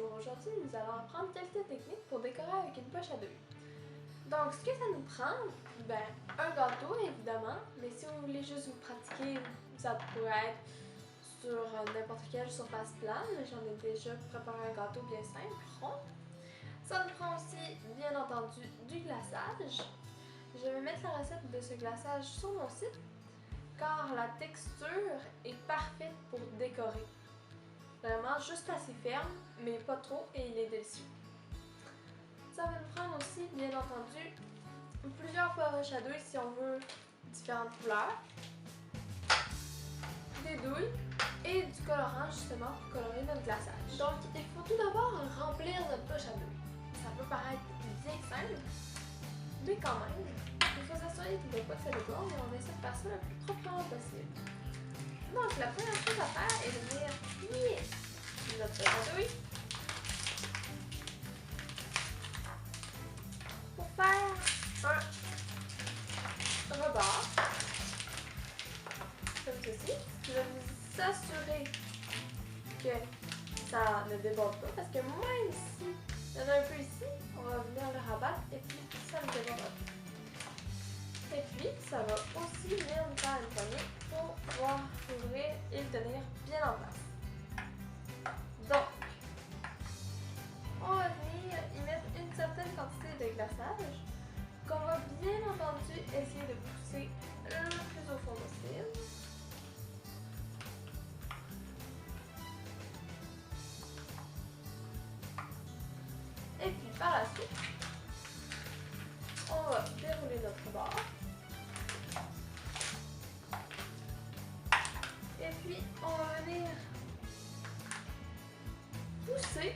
Bonjour, aujourd'hui nous allons apprendre quelques techniques pour décorer avec une poche à deuil. Donc ce que ça nous prend, un gâteau évidemment, mais si vous voulez juste vous pratiquer, ça pourrait être sur n'importe quelle surface plane. J'en ai déjà préparé un gâteau bien simple, rond. Ça nous prend aussi bien entendu du glaçage. Je vais mettre la recette de ce glaçage sur mon site car la texture est parfaite pour décorer. Vraiment juste assez ferme, mais pas trop, et il est délicieux. Ça va nous prendre aussi, bien entendu, plusieurs poches à douille si on veut différentes couleurs, des douilles et du colorant justement pour colorer notre glaçage. Donc il faut tout d'abord remplir notre poche à douille. Ça peut paraître bien simple, mais quand même, il faut s'assurer qu'il n'y a pas de déborde et on essaie de faire ça le plus proprement possible. Donc la première chose à faire est de venir plier notre poche à douille pour faire un rebord comme ceci. Je vais vous assurer que ça ne déborde pas parce que même si il y en a un peu ici, on va venir le rabattre et puis ça ne déborde pas. Et puis ça va aussi venir nous faire une poignée pour pouvoir ouvrir et le tenir bien en place. Donc, on va venir y mettre une certaine quantité de glaçage qu'on va bien entendu essayer de pousser le plus au fond possible. Et puis par la suite, on va dérouler notre bord. Et puis on va venir pousser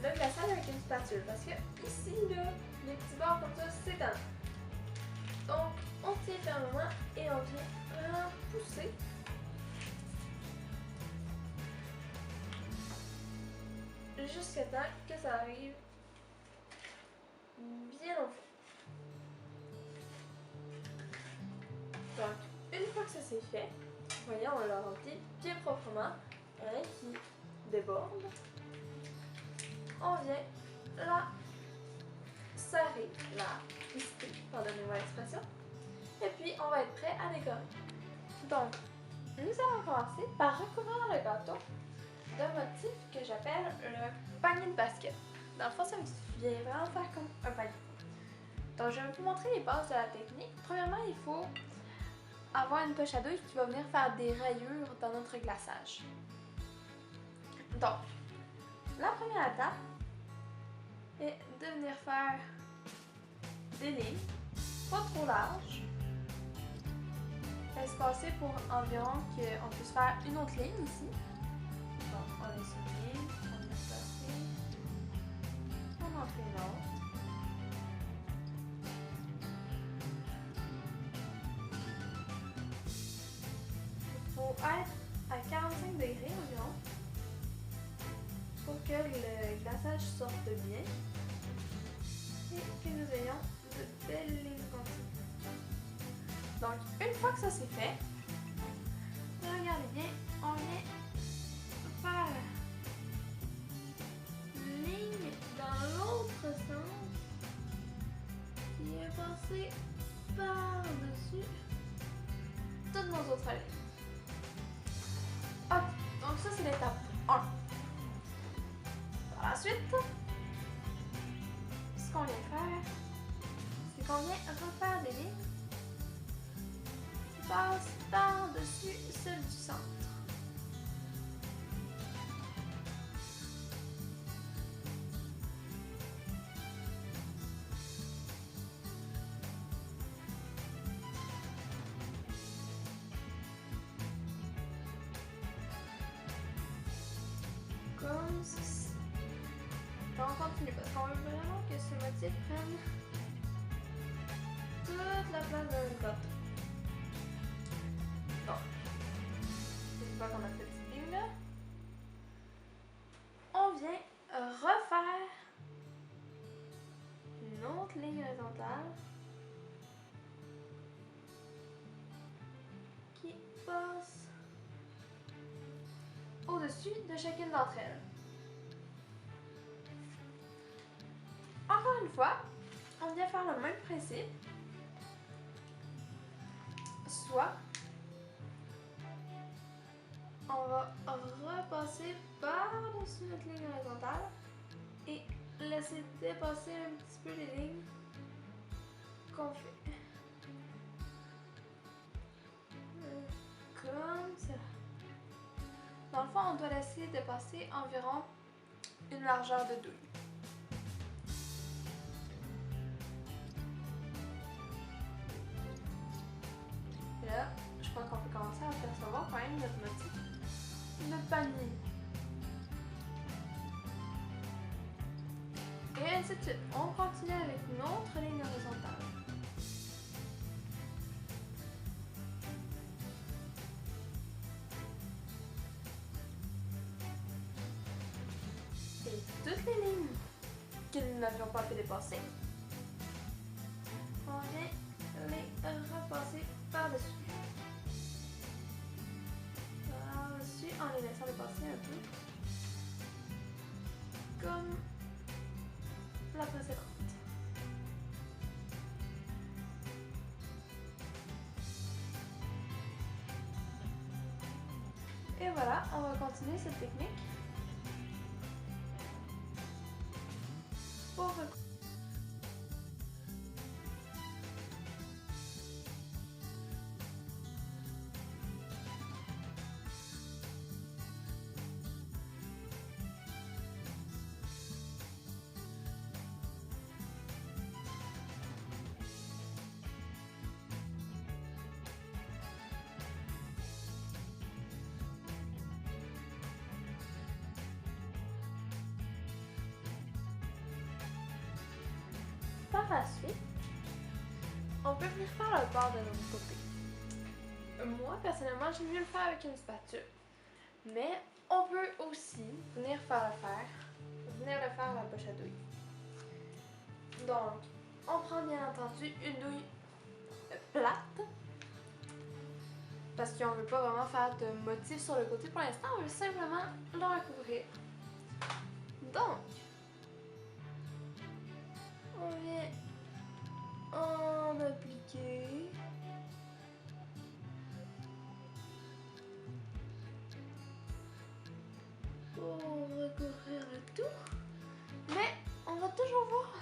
le glaçage avec une spatule parce que ici, là, les petits bords comme ça, c'est tannant. Donc, on tient fermement et on vient vraiment pousser. Jusqu'à temps que ça arrive bien au fond. Donc, une fois que ça c'est fait, voyez, on l'a rempli bien proprement, rien qui déborde. On vient la serrer, la twister, pardonnez-moi l'expression, et puis on va être prêt à décorer. Donc, nous allons commencer par recouvrir le gâteau d'un motif que j'appelle le panier de basket. Dans le fond, ça vient vraiment faire comme un panier. Donc, je vais vous montrer les bases de la technique. Premièrement, il faut avoir une poche à douille qui va venir faire des rayures dans notre glaçage. Donc, la première étape est de venir faire des lignes, pas trop larges, espacées pour environ qu'on puisse faire une autre ligne ici. Donc, on est sur une ligne, on est placé, on en fait une autre. Il faut être à 45 degrés environ pour que le glaçage sorte bien et que nous ayons de belles lignes continues. Donc, une fois que ça c'est fait, regardez bien, on vient faire une ligne dans l'autre sens qui est passée par-dessus toutes nos autres lignes. Ok, donc ça c'est l'étape 1. Par la suite, ce qu'on vient faire, c'est qu'on vient refaire des lignes qui passent par-dessus celle du centre. Comme ceci. Donc on continue parce qu'on veut vraiment que ce motif prenne toute la place de notre gâteau. Donc, une fois qu'on a fait cette ligne là, on vient refaire une autre ligne horizontale qui passe au-dessus de chacune d'entre elles. encore une fois, on vient faire le même principe. Soit on va repasser par-dessus notre ligne horizontale et laisser dépasser un petit peu les lignes qu'on fait. Comme ça. Dans le fond, on doit laisser dépasser environ une largeur de douille. Et là, je pense qu'on peut commencer à apercevoir quand même notre motif de panier. Et ainsi de suite. On continue avec notre ligne horizontale. Et toutes les lignes que nous n'avions pas pu dépasser, on vient les repasser par-dessus. Par-dessus en les laissant dépasser un peu. Comme la précédente. Et voilà, on va continuer cette technique pour par la suite, on peut venir faire le bord de notre côté. Moi, personnellement, j'aime mieux le faire avec une spatule. Mais on peut aussi venir faire venir le faire à la poche à douille. Donc, on prend bien entendu une douille plate. Parce qu'on ne veut pas vraiment faire de motif sur le côté pour l'instant, on veut simplement le recouvrir. Donc, on vient en appliquer. Pour recouvrir le tout. Mais on va toujours voir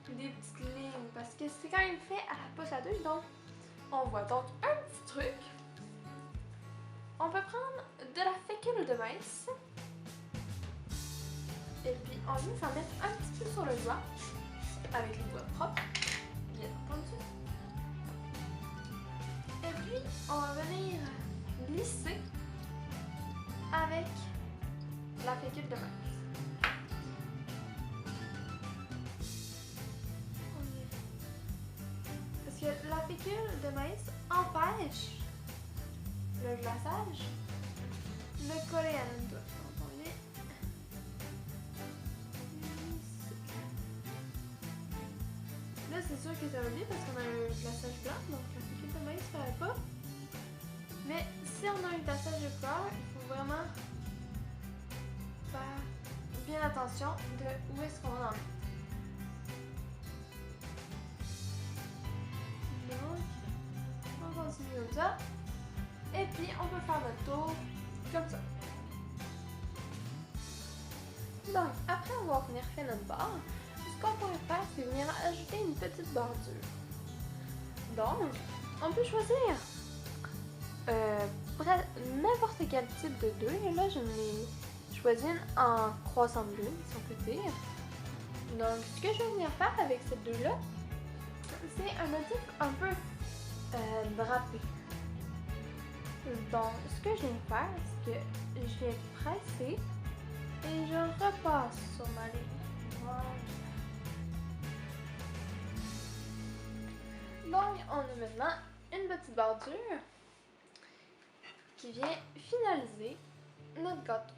des petites lignes parce que c'est quand même fait à la poche à douille, donc on voit. Donc, un petit truc. On peut prendre de la fécule de maïs et puis on vient s'en mettre un petit peu sur le doigt avec les doigts propres, bien entendu. Et puis on va venir glisser avec la fécule de maïs. Parce que la fécule de maïs empêche le glaçage de coller à notre doigt. Donc on vient là, c'est sûr que ça va bien parce qu'on a un glaçage blanc, donc la fécule de maïs ne ferait pas. Mais si on a un glaçage de fleurs, il faut vraiment faire bien attention de où est-ce qu'on en met. Donc, on continue comme ça. Et puis, on peut faire notre tour comme ça. Donc, après avoir venir fait notre barre, ce qu'on pourrait faire, c'est venir ajouter une petite bordure. Donc, on peut choisir n'importe quel type de douille. Là, je n'ai choisi une en croissant de lune, si on peut dire. Donc, ce que je vais venir faire avec cette douille-là, c'est un motif un peu drapé. Donc, ce que je viens faire, c'est que je viens presser et je repasse sur ma ligne. Voilà. Donc, on a maintenant une petite bordure qui vient finaliser notre gâteau.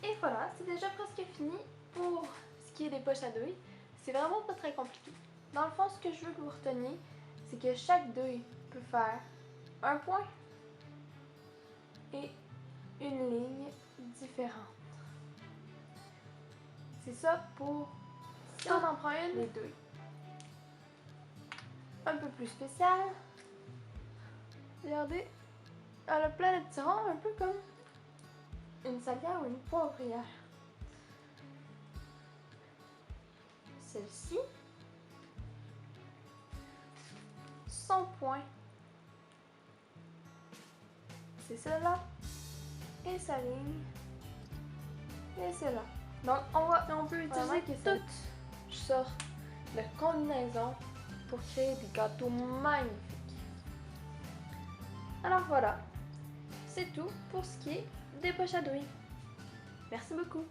Et voilà, c'est déjà presque fini pour ce qui est des poches à douille. C'est vraiment pas très compliqué. Dans le fond, ce que je veux que vous reteniez, c'est que chaque douille peut faire un point et une ligne différente. C'est ça pour Et on en prend une, les douilles. Un peu plus spéciale. Regardez, elle a plein de petits ronds, un peu comme une salière ou une poivrière. Celle-ci, son point, c'est celle-là, et sa ligne, et celle-là. Donc on peut utiliser toutes sortes de combinaisons pour créer des gâteaux magnifiques. Alors voilà, c'est tout pour ce qui est des poches à douille. Merci beaucoup.